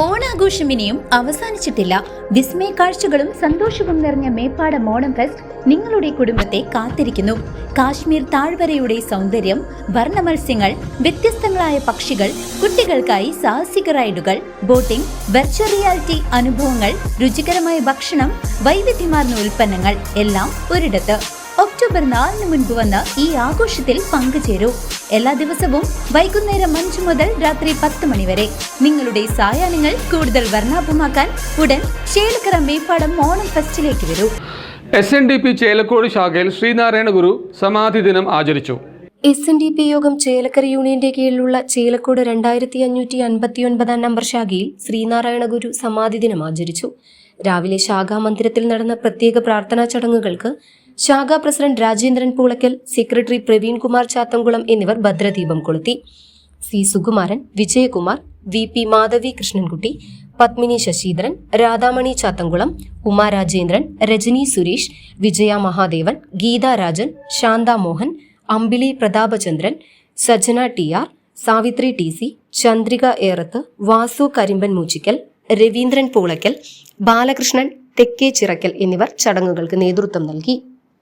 ഓണാഘോഷം ഇനിയും അവസാനിച്ചിട്ടില്ല. വിസ്മയ കാഴ്ചകളും സന്തോഷവും നിറഞ്ഞ മേപ്പാടം ഓണം ഫെസ്റ്റ് നിങ്ങളുടെ കുടുംബത്തെ കാത്തിരിക്കുന്നു. കാശ്മീർ താഴ്വരയുടെ സൗന്ദര്യം, വർണ്ണമത്സ്യങ്ങൾ, വ്യത്യസ്തങ്ങളായ പക്ഷികൾ, കുട്ടികൾക്കായി സാഹസിക റൈഡുകൾ, ബോട്ടിംഗ്, വെർച്വൽ റിയാലിറ്റി അനുഭവങ്ങൾ, രുചികരമായ ഭക്ഷണം, വൈവിധ്യമാർന്ന ഉൽപ്പന്നങ്ങൾ എല്ലാം ഒരിടത്ത്. ഒക്ടോബർ 4 മുൻപ് വന്ന് ഈ ആഘോഷത്തിൽ പങ്കുചേരൂ. എല്ലാ ദിവസവും വൈകുന്നേരം 5 മുതൽ രാത്രി 10 മണി വരെ. നിങ്ങളുടെ സായാഹ്നങ്ങൾ കൂടുതൽ വർണ്ണാഭമാക്കാൻ ഉടൻ ചേലക്കര മേപ്പാടം ഓണം ഫെസ്റ്റിലേക്ക് വരൂ. SNDP ചേലക്കോട് ശാഖയിൽ ശ്രീനാരായണ ഗുരു സമാധി ദിനം ആചരിച്ചു. SNDP യോഗം ചേലക്കര യൂണിയന്റെ കീഴിലുള്ള ചേലക്കോട് 2559 നമ്പർ ശാഖയിൽ ശ്രീനാരായണ ഗുരു സമാധി ദിനം ആചരിച്ചു. രാവിലെ ശാഖാ മന്ദിരത്തിൽ നടന്ന പ്രത്യേക പ്രാർത്ഥനാ ചടങ്ങുകൾക്ക് ശാഖാ പ്രസിഡന്റ് രാജേന്ദ്രൻ പൂളയ്ക്കൽ, സെക്രട്ടറി പ്രവീൺ കുമാർ ചാത്തംകുളം എന്നിവർ ഭദ്രദീപം കൊളുത്തി. C. സുകുമാരൻ, വിജയകുമാർ, VP മാധവി കൃഷ്ണൻകുട്ടി, പത്മിനി ശശീധരൻ, രാധാമണി ചാത്തംകുളം, ഉമാ രാജേന്ദ്രൻ, രജനി സുരേഷ്, വിജയ മഹാദേവൻ, ഗീത രാജൻ, ശാന്ത മോഹൻ, അമ്പിളി പ്രതാപചന്ദ്രൻ, സജന TR, സാവിത്രി TC, ചന്ദ്രിക ഏറത്ത്, വാസു കരിമ്പൻ മൂച്ചിക്കൽ, രവീന്ദ്രൻ പൂളയ്ക്കൽ, ബാലകൃഷ്ണൻ തെക്കേ ചിറക്കൽ എന്നിവർ ചടങ്ങുകൾക്ക് നേതൃത്വം നൽകി.